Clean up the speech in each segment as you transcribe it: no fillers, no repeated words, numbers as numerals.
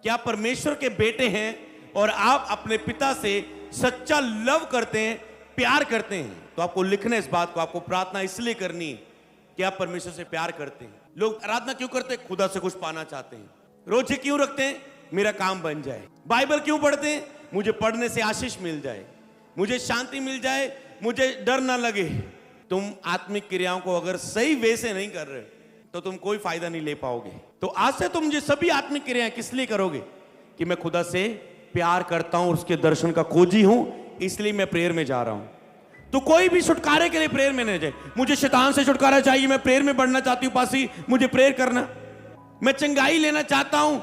क्या परमेश्वर के बेटे हैं और आप अपने पिता से सच्चा लव करते हैं, प्यार करते हैं, तो आपको लिखना है इस बात को। आपको प्रार्थना इसलिए करनी है कि आप परमेश्वर से प्यार करते हैं। लोग आराधना क्यों करते हैं? खुदा से कुछ पाना चाहते हैं। रोजे क्यों रखते हैं? मेरा काम बन जाए। बाइबल क्यों पढ़ते हैं? मुझे पढ़ने से आशीष मिल जाए, मुझे शांति मिल जाए, मुझे डर ना लगे। तुम आत्मिक क्रियाओं को अगर सही वे से नहीं कर रहे तो तुम कोई फायदा नहीं ले पाओगे। तो आज से तुम ये सभी आत्मिक क्रियाएं किस लिए करोगे? कि मैं खुदा से प्यार करता हूं, उसके दर्शन का खोजी हूं, इसलिए मैं प्रेयर में जा रहा हूं। तो कोई भी छुटकारे के लिए प्रेयर में नहीं जाए। मुझे शैतान से छुटकारा चाहिए, मैं प्रेयर में बढ़ना चाहती हूं, पासी मुझे प्रेयर करना, मैं चंगाई लेना चाहता हूं,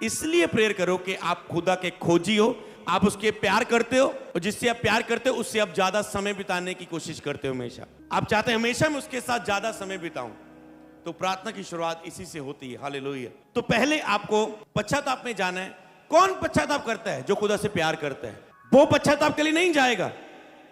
इसलिए प्रेयर करो कि आप खुदा के खोजी हो, आप उसके प्यार करते हो, और जिससे आप प्यार करते हो उससे आप ज्यादा समय बिताने की कोशिश करते हो। हमेशा आप चाहते हैं हमेशा मैं उसके साथ ज्यादा समय बिताऊं। तो प्रार्थना की शुरुआत इसी से होती है। हालेलुया। तो पहले आपको पश्चाताप में जाना है। कौन पश्चाताप करता है? जो खुदा से प्यार करता है। वो पश्चाताप के लिए नहीं जाएगा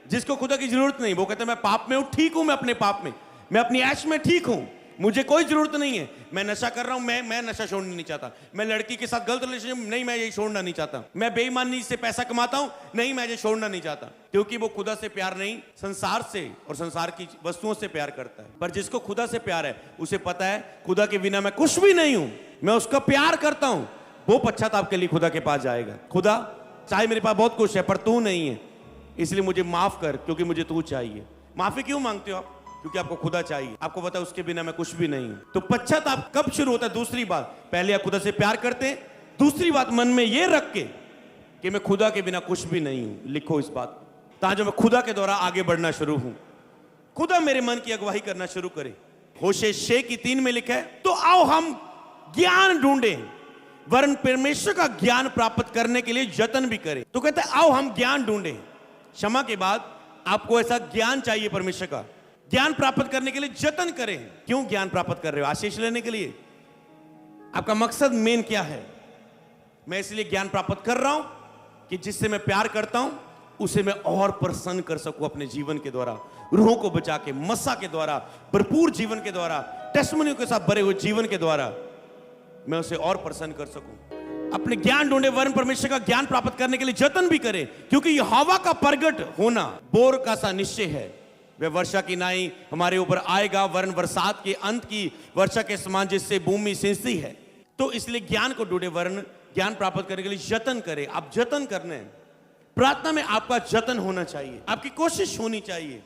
जिसको खुदा की जरूरत नहीं। वो कहता है मैं पाप में हूं, ठीक हूं, मैं अपने पाप में, मैं अपनी ऐश में ठीक हूं, मुझे कोई जरूरत नहीं है। मैं नशा कर रहा हूं, मैं नशा छोड़ना नहीं चाहता। मैं लड़की के साथ गलत रिलेशनशिप, नहीं, मैं ये छोड़ना नहीं चाहता। मैं बेईमानी से पैसा कमाता हूं, नहीं, मैं ये छोड़ना नहीं चाहता। क्योंकि वो खुदा से प्यार नहीं, संसार से और संसार की वस्तुओं से प्यार करता है। पर जिसको खुदा से प्यार है उसे पता है खुदा के बिना मैं कुछ भी नहीं हूं, मैं उसका प्यार करता हूं। वो पश्चाताप के लिए खुदा के पास जाएगा। खुदा, चाहे मेरे पास बहुत कुछ है पर तू नहीं है, इसलिए मुझे माफ कर, क्योंकि मुझे तू चाहिए। माफी क्यों मांगते हो आप? क्योंकि आपको खुदा चाहिए। आपको पता है उसके बिना मैं कुछ भी नहीं हूं। तो पश्चाताप कब शुरू होता है? दूसरी बात, पहले आप खुदा से प्यार करते हैं, दूसरी बात मन में यह रख के कि मैं खुदा के बिना कुछ भी नहीं हूं। लिखो इस बात को, ताकि मैं खुदा के द्वारा आगे बढ़ना शुरू हूं, खुदा मेरे मन की अगुवाई करना शुरू करे। होशे 6:3 में लिखा है, तो आओ हम ज्ञान ढूंढें, वरन परमेश्वर का ज्ञान प्राप्त करने के लिए यत्न भी करें। तो कहते हैं आओ हम ज्ञान ढूंढें। क्षमा के बाद आपको ऐसा ज्ञान चाहिए परमेश्वर का, ज्ञान प्राप्त करने के लिए यत्न करें। क्यों ज्ञान प्राप्त कर रहे हो? आशीष लेने के लिए? आपका मकसद मेन क्या है? मैं इसलिए ज्ञान प्राप्त कर रहा हूं कि जिससे मैं प्यार करता हूं उसे मैं और प्रसन्न कर सकूं अपने जीवन के द्वारा, रूहों को बचा के, मस्सा के द्वारा, भरपूर जीवन के द्वारा, टेस्टिमनियों के साथ भरे हुए जीवन के द्वारा मैं उसे और प्रसन्न कर सकूं। अपने ज्ञान ढूंढे, वरन परमेश्वर का ज्ञान प्राप्त करने के लिए यत्न भी करें, क्योंकि यहोवा का प्रगट होना बोर का सा निश्चय है। वह वर्षा की नाई हमारे ऊपर आएगा, वरन बरसात के अंत की वर्षा के समान जिससे भूमि सिंचती है। तो इसलिए ज्ञान को ढूंढे, वरन ज्ञान प्राप्त करने के लिए यत्न करें। आप यत्न करने हैं। प्रार्थना में आपका यत्न होना चाहिए, आपकी कोशिश होनी चाहिए।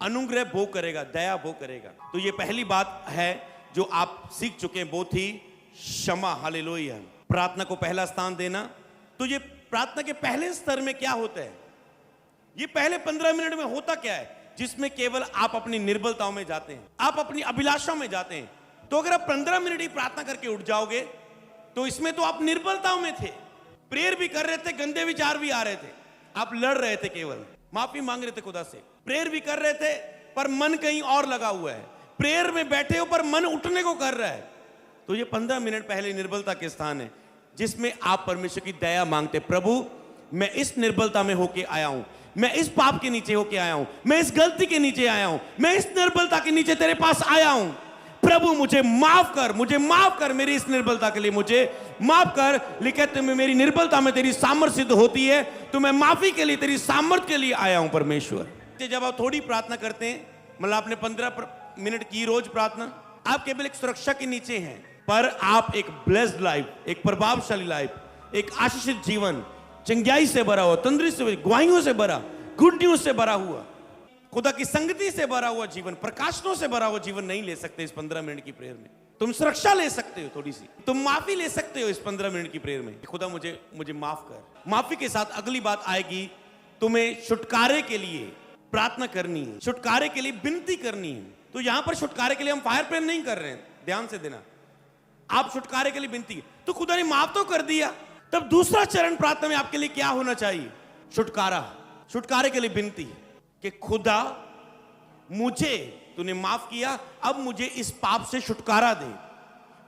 अनुग्रह वो करेगा, दया वो करेगा। तो ये पहली बात है जो आप सीख चुके हैं, वो थी क्षमा। हालेलुया। प्रार्थना को पहला स्थान देना। तो ये प्रार्थना के पहले स्तर में क्या होता है? ये पहले 15 मिनट में होता क्या है? जिसमें केवल आप अपनी निर्बलताओं में जाते हैं, आप अपनी अभिलाषाओं में जाते हैं। तो अगर आप 15 मिनट ही प्रार्थना करके उठ जाओगे तो इसमें तो आप निर्बलताओं में थे, प्रेयर भी कर रहे थे, गंदे विचार भी आ रहे थे, आप लड़ रहे थे, केवल माफी मांग रहे थे खुदा से, प्रेयर भी कर रहे थे पर मन कहीं और लगा हुआ है, प्रेयर में बैठे हो पर मन उठने को कर रहा है। तो ये 15 मिनट पहले निर्बलता के स्थान है, जिसमें आप परमेश्वर की दया मांगते। प्रभु, मैं इस निर्बलता में होके आया हूं, मैं इस पाप के नीचे होके आया हूं, मैं इस गलती के नीचे आया हूं, मैं इस निर्बलता के नीचे तेरे पास आया हूं। प्रभु मुझे माफ कर, मुझे माफ कर, मेरी इस निर्बलता के लिए मुझे माफ कर। लिखे तुम्हें मेरी निर्बलता में तेरी सामर्थ सिद्ध होती है, तो मैं माफी के लिए, तेरी सामर्थ के लिए आया हूं परमेश्वर। जब आप थोड़ी प्रार्थना करते हैं, मतलब आपने 15 मिनट की रोज प्रार्थना, आप केवल एक सुरक्षा के नीचे हैं, पर आप एक ब्लेस्ड लाइफ, एक प्रभावशाली लाइफ, एक आशीषित जीवन, चंगाई से भरा हुआ, तंदुरुस्ती से, गवाहियों से भरा, गुड न्यूज से भरा हुआ, खुदा की संगति से भरा हुआ जीवन, प्रकाशनों से भरा हुआ जीवन नहीं ले सकते इस 15 मिनट की प्रेयर में। तुम सुरक्षा ले सकते हो थोड़ी सी, तुम माफी ले सकते हो इस 15 मिनट की प्रेयर में। खुदा मुझे माफ कर। माफी के साथ अगली बात आएगी, तुम्हें छुटकारे के लिए प्रार्थना करनी है, छुटकारे के लिए विनती करनी है। तो यहां पर छुटकारे के लिए हम फायर प्रेयर नहीं कर रहे हैं, ध्यान से देना। आप छुटकारे के लिए विनती, तो खुदा ने माफ तो कर दिया, तब दूसरा चरण प्रार्थना में आपके लिए क्या होना चाहिए? छुटकारा। छुटकारे के लिए विनती कि खुदा, मुझे तूने माफ किया, अब मुझे इस पाप से छुटकारा दे,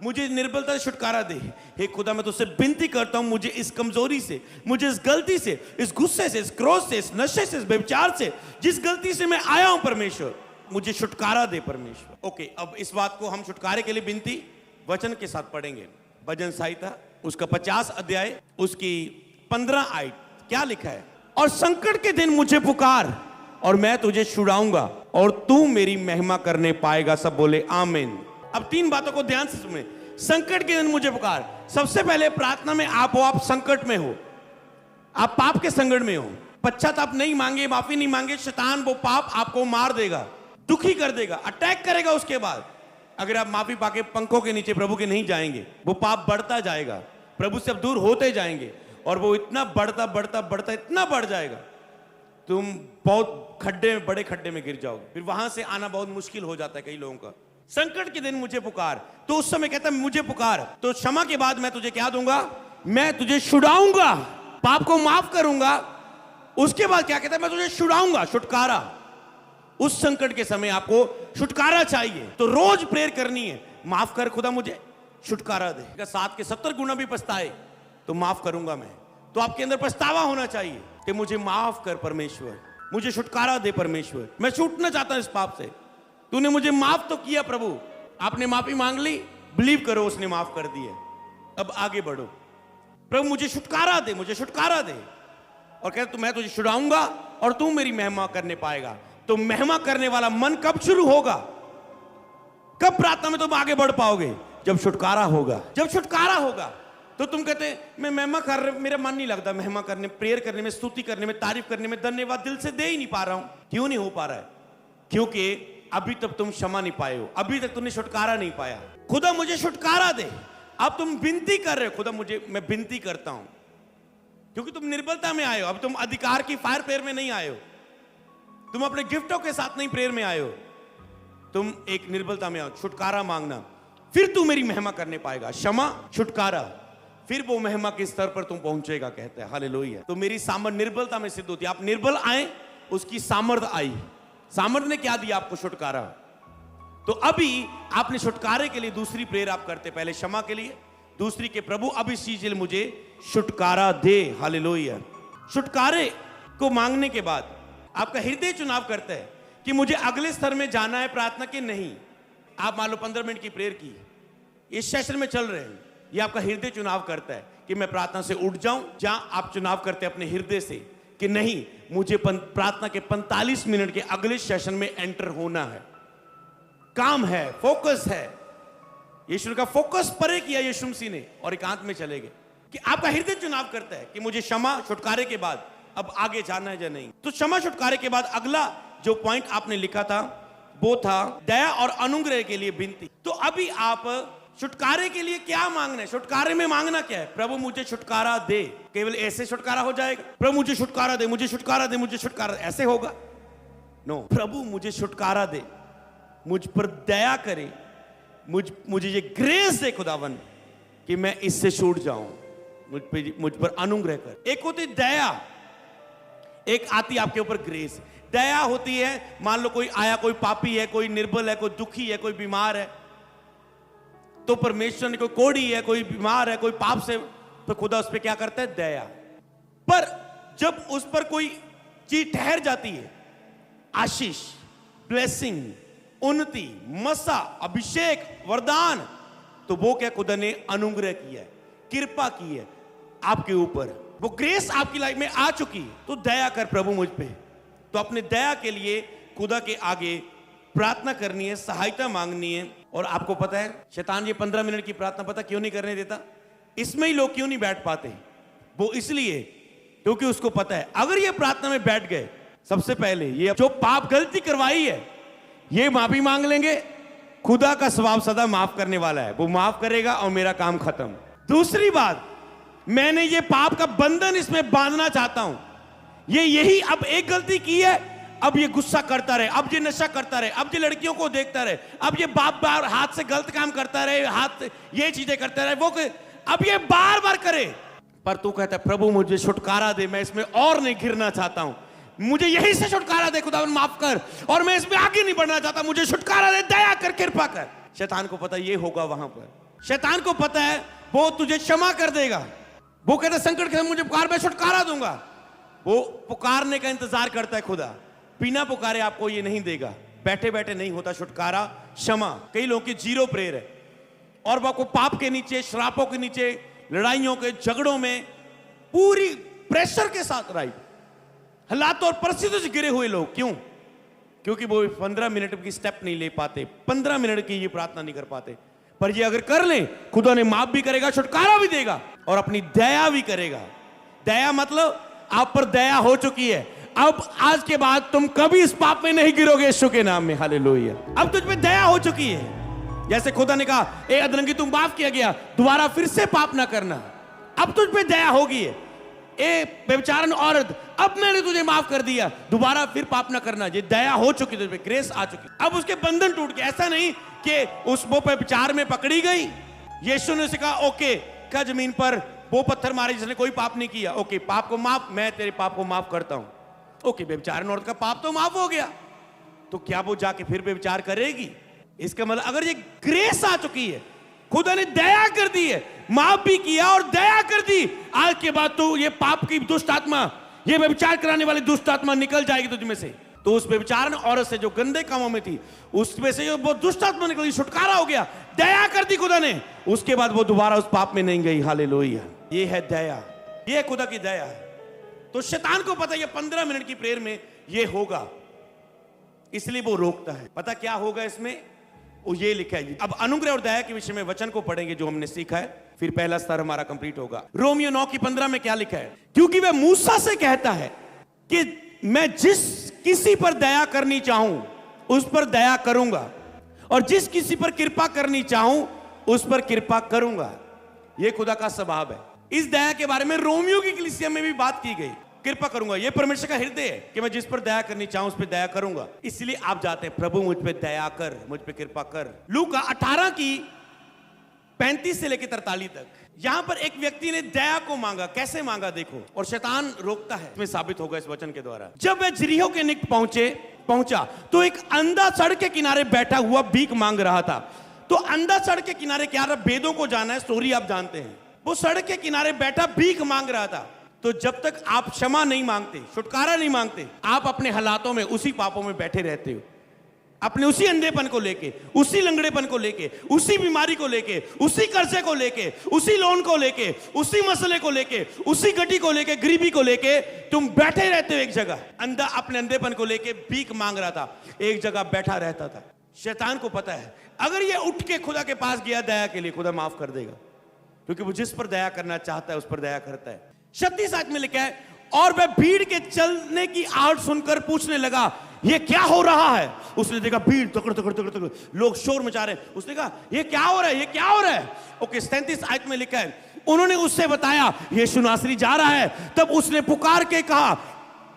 मुझे निर्बलता से छुटकारा दे। हे खुदा, मैं तुझसे विनती करता हूं, मुझे इस कमजोरी से, मुझे इस गलती से, इस गुस्से से, इस क्रोध से, इस नशे से, इस व्यभिचार से, जिस गलती से मैं आया हूं परमेश्वर, मुझे छुटकारा दे परमेश्वर। ओके, अब इस बात को हम छुटकारे के लिए विनती वचन के साथ पढ़ेंगे। भजन संहिता उसका 50 अध्याय उसकी 15 आयत क्या लिखा है? और संकट के दिन मुझे पुकार और मैं तुझे छुड़ाऊंगा और तू मेरी महिमा करने पाएगा। सब बोले आमीन। अब 3 बातों को ध्यान से सुने। संकट के दिन मुझे पुकार। सबसे पहले प्रार्थना में आप संकट में हो, आप पाप के संकट में हो, पश्चाताप नहीं मांगे, माफी नहीं मांगे, शैतान वो पाप आपको मार देगा, दुखी कर देगा, अटैक करेगा। उसके बाद अगर आप माफी पाके पंखों के नीचे प्रभु के नहीं जाएंगे, वो पाप बढ़ता जाएगा, प्रभु से अब दूर होते जाएंगे और वो इतना बढ़ता बढ़ता बढ़ता इतना बढ़ जाएगा, तुम बहुत खड्डे में, बड़े खड्डे में गिर जाओगे। फिर वहां से आना बहुत मुश्किल हो जाता है कई लोगों का। संकट के दिन मुझे पुकार, तो उस समय कहता है मुझे पुकार, तो क्षमा के बाद मैं तुझे क्या दूंगा? मैं तुझे छुड़ाऊंगा, पाप को माफ करूंगा। उसके बाद क्या कहता है? मैं तुझे छुड़ाऊंगा, छुटकारा। उस संकट के समय आपको छुटकारा चाहिए, तो रोज प्रेयर करनी है, माफ कर खुदा, मुझे छुटकारा दे। अगर 7 के 70 गुना भी पछताए तो माफ करूंगा मैं। तो आपके अंदर पछतावा होना चाहिए कि मुझे माफ कर परमेश्वर, मुझे छुटकारा दे परमेश्वर, मैं छूटना चाहता हूं इस पाप से। तूने मुझे माफ तो किया प्रभु, आपने माफी मांग ली, बिलीव करो उसने माफ कर दी है, अब आगे बढ़ो। प्रभु मुझे छुटकारा दे, मुझे छुटकारा दे। और कहते तो मैं तुझे छुड़ाऊंगा और तू मेरी महिमा करने पाएगा। तो महिमा करने वाला मन कब शुरू होगा? कब प्रार्थना में तुम आगे बढ़ पाओगे? जब छुटकारा होगा। जब छुटकारा होगा तो तुम कहते मैं महिमा कर रहे, मेरा मन नहीं लगता महिमा करने, प्रेयर करने में, स्तुति करने में, तारीफ करने में, धन्यवाद दिल से दे ही नहीं पा रहा हूं। क्यों नहीं हो पा रहा है? क्योंकि अभी तक तुम क्षमा नहीं पाए हो, अभी तक तुमने छुटकारा नहीं पाया। खुदा मुझे छुटकारा दे। अब तुम विनती कर रहे हो, खुदा मुझे, मैं विनती करता हूं, क्योंकि तुम निर्बलता में आए हो। अब तुम अधिकार की फायर प्रेयर में नहीं आए हो, तुम अपने गिफ्टों के साथ नहीं प्रेयर में आए हो, तुम एक निर्बलता में आओ, छुटकारा मांगना, फिर तू मेरी महिमा करने पाएगा। क्षमा, छुटकारा, फिर वो महिमा के स्तर पर तुम पहुंचेगा, कहते हैं हालेलुया। तो मेरी सामर्थ निर्बलता में सिद्ध होती है। आप निर्बल आए, उसकी सामर्थ आई। सामर्थ ने क्या दिया आपको? छुटकारा। तो अभी आपने छुटकारे के लिए दूसरी प्रेयर आप करते, पहले क्षमा के लिए, दूसरी के प्रभु अब इस चीज के लिए मुझे छुटकारा दे। हालेलुया। छुटकारे को मांगने के बाद आपका हृदय चुनाव करता है कि मुझे अगले स्तर में जाना है प्रार्थना के नहीं। आप मान लो 15 मिनट की प्रेयर की, इस सेशन में चल रहे हैं, ये आपका हृदय चुनाव करता है कि मैं प्रार्थना से उठ जाऊं। जहां आप चुनाव करते हैं अपने हृदय से कि नहीं, मुझे प्रार्थना के 45 मिनट के अगले सेशन में एंटर होना है, काम है, फोकस है। यीशु का फोकस परे किया यीशु मसीह ने और एकांत में चले गए। कि आपका हृदय चुनाव करता है कि मुझे क्षमा, छुटकारे के बाद अब आगे जाना है या नहीं। तो क्षमा, छुटकारे के बाद अगला जो पॉइंट आपने लिखा था वो था दया और अनुग्रह के लिए विनती। तो अभी आप छुटकारे के लिए क्या मांगना है? छुटकारे में मांगना क्या है? प्रभु मुझे छुटकारा दे। केवल ऐसे छुटकारा हो जाएगा? प्रभु मुझे छुटकारा दे, मुझे छुटकारा दे, मुझे छुटकारा, ऐसे होगा? नो। प्रभु मुझे छुटकारा दे, मुझ पर दया करे, मुझे ये ग्रेस दे खुदावन कि मैं इससे छूट जाऊं, मुझ पर अनुग्रह कर। एक होती दया, एक आती आपके ऊपर ग्रेस। दया होती है, मान लो कोई आया, कोई पापी है, कोई निर्बल है, कोई दुखी है, कोई बीमार है, तो परमेश्वर ने, कोई कोढ़ी है, कोई बीमार है, कोई पाप से, तो खुदा उस पर क्या करता है? दया। पर जब उस पर कोई चीज ठहर जाती है, आशीष, ब्लेसिंग, उन्नति, मसा, अभिषेक, वरदान, तो वो क्या? खुदा ने अनुग्रह किया है, कृपा की है आपके ऊपर, वो ग्रेस आपकी लाइफ में आ चुकी है। तो दया कर प्रभु मुझ पे। तो अपने दया के लिए खुदा के आगे प्रार्थना करनी है, सहायता मांगनी है। और आपको पता है शैतान ये 15 मिनट की प्रार्थना पता क्यों नहीं करने देता? इसमें ही लोग क्यों नहीं बैठ पाते? वो इसलिए क्योंकि उसको पता है अगर ये प्रार्थना में बैठ गए, सबसे पहले ये जो पाप गलती करवाई है ये माफी मांग लेंगे, खुदा का स्वभाव सदा माफ करने वाला है, वो माफ करेगा और मेरा काम खत्म। दूसरी बात, मैंने ये पाप का बंधन इसमें बांधना चाहता हूं, ये यही अब एक गलती की है, अब ये गुस्सा करता रहे, अब ये नशा करता रहे, अब ये लड़कियों को देखता रहे, अब ये बार बार हाथ से गलत काम करता रहे, हाथ ये चीजें करता रहे, वो अब ये बार बार करे। पर तू कहता है प्रभु मुझे छुटकारा दे, मैं इसमें और नहीं गिरना चाहता हूं, मुझे यही से छुटकारा दे खुदा, माफ कर, और मैं इसमें आगे नहीं बढ़ना चाहता, मुझे छुटकारा दे, दया कर, कृपा कर। शैतान को पता ये होगा वहां पर, शैतान को पता है वो तुझे क्षमा कर देगा। वो कहता है संकट के मुझे पुकार, मैं छुटकारा दूंगा। वो पुकारने का इंतजार करता है खुदा, बिना पुकारे आपको ये नहीं देगा। बैठे बैठे नहीं होता छुटकारा, क्षमा। कई लोगों की जीरो प्रेयर है और वो आपको पाप के नीचे, श्रापों के नीचे, लड़ाइयों के, झगड़ों में, पूरी प्रेशर के साथ, राइट, हालात और परिस्थितियों से गिरे हुए लोग। क्यों? क्योंकि वो 15 मिनट की स्टेप नहीं ले पाते, 15 मिनट की ये प्रार्थना नहीं कर पाते। पर ये अगर कर लें, खुदा ने माफ भी करेगा, छुटकारा भी देगा और अपनी दया भी करेगा। दया मतलब आप पर दया हो चुकी है, अब आज के बाद तुम कभी इस पाप में नहीं गिरोगे यीशु के नाम में, हालेलुया। अब तुझ पे दया हो चुकी है। जैसे खुदा ने कहा, ए अधरंगी तुम माफ किया गया, दोबारा फिर से पाप ना करना। अब तुझ पे दया होगी है। ए बेचारन औरत, अब मैंने तुझे माफ कर दिया, दोबारा फिर पाप ना करना। ये दया हो चुकी, तुझ पे ग्रेस आ चुकी। अब उसके बंधन टूट गए। ऐसा नहीं कि उस वो बेचार में पकड़ी गई। यीशु ने उसे कहा, ओके, क्या जमीन पर वो पत्थर मारे जिसने कोई पाप नहीं किया, ओके, पाप को माफ, मैं तेरे पाप को माफ करता हूं। ओके, बेचारन औरत का पाप तो माफ हो गया, तो क्या वो जाके फिर बेविचार करेगी? इसका मतलब अगर ये ग्रेस आ चुकी है, खुदा ने दया कर दी है, माफ भी किया और दया कर दी, आज के बाद तो ये पाप की दुष्ट आत्मा, ये व्यभिचार कराने वाली दुष्ट आत्मा निकल जाएगी तुझ में से। तो उस व्यभिचारण औरत से जो गंदे कामों में थी, उसमें से जो बहुत दुष्ट आत्मा निकली, छुटकारा हो गया, दया कर दी खुदा ने, उसके बाद वो दोबारा उस पाप में नहीं गई। हालेलुया। ये है दया, ये है खुदा की दया है। तो शैतान को पता है ये 15 मिनट की प्रेयर में ये होगा, इसलिए वो रोकता है। पता क्या होगा इसमें? वो ये लिखा है। अब अनुग्रह और दया के विषय में वचन को पढ़ेंगे जो हमने सीखा है, फिर पहला स्तर हमारा कंप्लीट होगा। रोमियो 9:15 में क्या लिखा है? क्योंकि वह मूसा से कहता है कि मैं जिस किसी पर दया करनी चाहूं उस पर दया करूंगा, और जिस किसी पर कृपा करनी चाहूं उस पर कृपा करूंगा। यह खुदा का स्वभाव है। इस दया के बारे में रोमियो की कलीसिया में भी बात की गई। कृपा करूंगा, यह परमेश्वर का हृदय है कि मैं जिस पर दया करनी चाहूं उस पर दया करूंगा। इसलिए आप जाते हैं, प्रभु मुझ पे दया कर, मुझ पे कृपा कर। लूका 18:35 से लेकर 43 तक, यहां पर एक व्यक्ति ने दया को मांगा। कैसे मांगा देखो, और शैतान रोकता है। इसमें साबित होगा इस वचन के द्वारा। जब वह यरीहो के निकट पहुंचा तो एक अंधा सड़क के किनारे बैठा हुआ भीख मांग रहा था। तो अंधा सड़क के किनारे क्या, वेदों को जाना है, स्टोरी आप जानते हैं। वो सड़क के किनारे बैठा भीख मांग रहा था। तो जब तक आप क्षमा नहीं मांगते, छुटकारा नहीं मांगते, आप अपने हालातों में, उसी पापों में बैठे रहते हो, अपने उसी अंधेपन को लेके, उसी लंगड़ेपन को लेके, उसी बीमारी को लेके, उसी कर्जे को लेके, उसी लोन को लेके, उसी मसले को लेके, उसी गड्डी को लेके, गरीबी को लेके तुम बैठे रहते हो एक जगह। अंधा अपने अंधेपन को लेके भीख मांग रहा था, एक जगह बैठा रहता था। शैतान को पता है अगर ये उठ के खुदा के पास गया दया के लिए, खुदा माफ कर देगा, क्योंकि वो जिस पर दया करना चाहता है उस पर दया करता है। 36 आयत में लिखा है, और वह भीड़ के चलने की आहट सुनकर पूछने लगा, ये क्या हो रहा है? उसने देखा भीड़ तकड़ तकड़ तकड़ तकड़, लोग शोर मचा रहे हैं। उसने कहा ये क्या हो रहा है, ये क्या हो रहा है? ओके, 37 आयत में लिखा है, उन्होंने उससे बताया यीशु नासरी जा रहा है। तब उसने पुकार के कहा,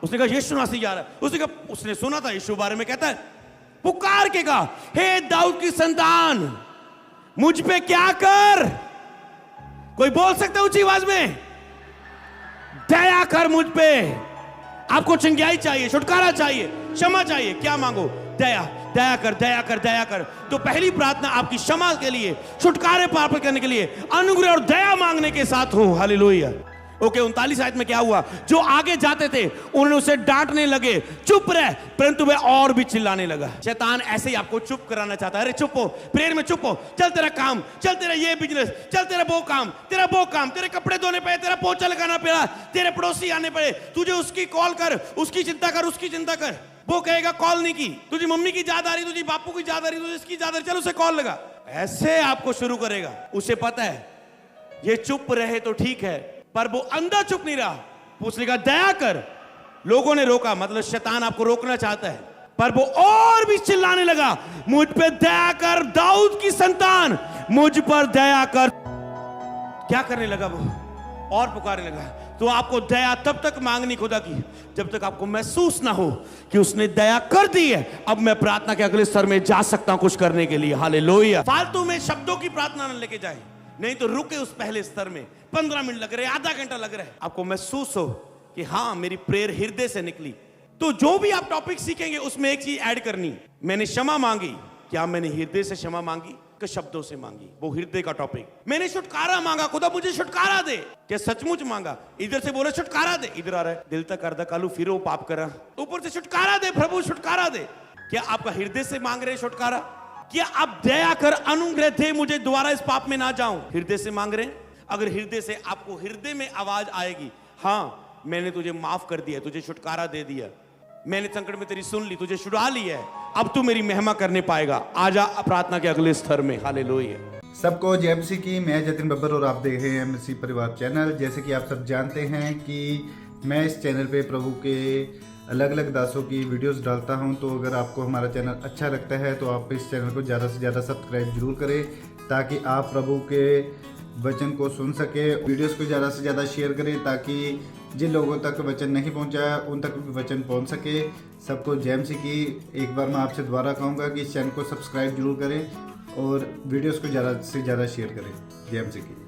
उसने कहा यीशु नासरी जा रहा है। उसने कहा, उसने सुना था यीशु बारे में, कहता है पुकार के कहा, हे दाऊद की संतान, मुझ पे क्या कर। कोई बोल सकता है ऊंची आवाज में, दया कर मुझ पे। आपको चंगाई चाहिए, छुटकारा चाहिए, क्षमा चाहिए, क्या मांगो? दया, दया कर, दया कर, दया कर। तो पहली प्रार्थना आपकी क्षमा के लिए, छुटकारे प्राप्त करने के लिए, अनुग्रह और दया मांगने के साथ हो। हालेलुया। ओके, 39 आयत में क्या हुआ? जो आगे जाते थे उन्होंने उसे डांटने लगे, चुप रह, परंतु वह और भी चिल्लाने लगा। शैतान ऐसे ही आपको चुप कराना चाहता है। अरे चुप हो, प्रेयर में चुप हो, चल तेरा काम, चल तेरा ये बिजनेस, चल तेरा वो काम, तेरा वो काम, तेरे कपड़े धोने पड़े, तेरा पोछा लगाना पड़ा, तेरे पड़ोसी आने पड़े, तुझे उसकी कॉल कर, उसकी चिंता कर, उसकी चिंता कर। वो कहेगा कॉल नहीं की, तुझी मम्मी की याद आ रही, तुझी बापू की याद आ रही, तुझे इसकी याद आ रही, चल उसे कॉल लगा। ऐसे आपको शुरू करेगा। उसे पता है ये चुप रहे तो ठीक है, पर वो अंधा चुप नहीं रहा। उसने कहा दया कर। लोगों ने रोका, मतलब शैतान आपको रोकना चाहता है, पर वो और भी चिल्लाने लगा, मुझ पे दया कर दाऊद की संतान, मुझ पर दया कर। क्या करने लगा वो? और पुकारने लगा। तो आपको दया तब तक मांगनी खुदा की जब तक आपको महसूस ना हो कि उसने दया कर दी है। अब मैं प्रार्थना के अगले स्तर में जा सकता हूं कुछ करने के लिए। हालेलुया। फालतू में शब्दों की प्रार्थना न लेके जाए, नहीं तो रुके उस पहले स्तर में। 15 मिनट लग रहे, आधा घंटा लग रहा है, आपको महसूस हो कि हाँ मेरी प्रेयर हृदय से निकली। तो जो भी आप टॉपिक सीखेंगे उसमें एक चीज ऐड करनी, मैंने क्षमा मांगी, क्या मैंने हृदय से क्षमा मांगी कि शब्दों से मांगी? वो हृदय का टॉपिक। मैंने छुटकारा मांगा, खुदा मुझे छुटकारा दे, क्या सचमुच मांगा? इधर से बोले छुटकारा दे, इधर आ रहा है दिल तक अर्धा कालू फिर वो पाप करा, ऊपर से छुटकारा दे प्रभु, छुटकारा दे। क्या आपका हृदय से मांग रहे छुटकारा? क्या आप दया कर अनुग्रह दे, मुझे दोबारा इस पाप में ना जाऊं, हृदय से मांग रहे हैं? अगर हृदय से आपको हृदय में आवाज आएगी, हाँ मैंने तुझे माफ कर दिया, तुझे छुटकारा दे दिया, मैंने संकट में तेरी सुन ली, तुझे छुड़ा लिया है, अब तू मेरी महिमा करने पाएगा, आजा प्रार्थना के अगले स्तर में। हालेलुया। सबको जय मसीह की। मैं जतिन बब्बर और आप देख रहे हैं मसीह परिवार चैनल। जैसे कि आप सब जानते हैं कि मैं इस चैनल पे प्रभु के अलग अलग दासों की वीडियोस डालता हूं, तो अगर आपको हमारा चैनल अच्छा लगता है तो आप इस चैनल को ज़्यादा से ज़्यादा सब्सक्राइब जरूर करें, ताकि आप प्रभु के वचन को सुन सके। वीडियोस को ज़्यादा से ज़्यादा शेयर करें, ताकि जिन लोगों तक वचन नहीं पहुंचा उन तक भी वचन पहुंच सके। सबको जय मसीह की। एक बार मैं आपसे दोबारा कहूँगा कि इस चैनल को सब्सक्राइब जरूर करें और वीडियोस को ज़्यादा से ज़्यादा शेयर करें। जय मसीह की।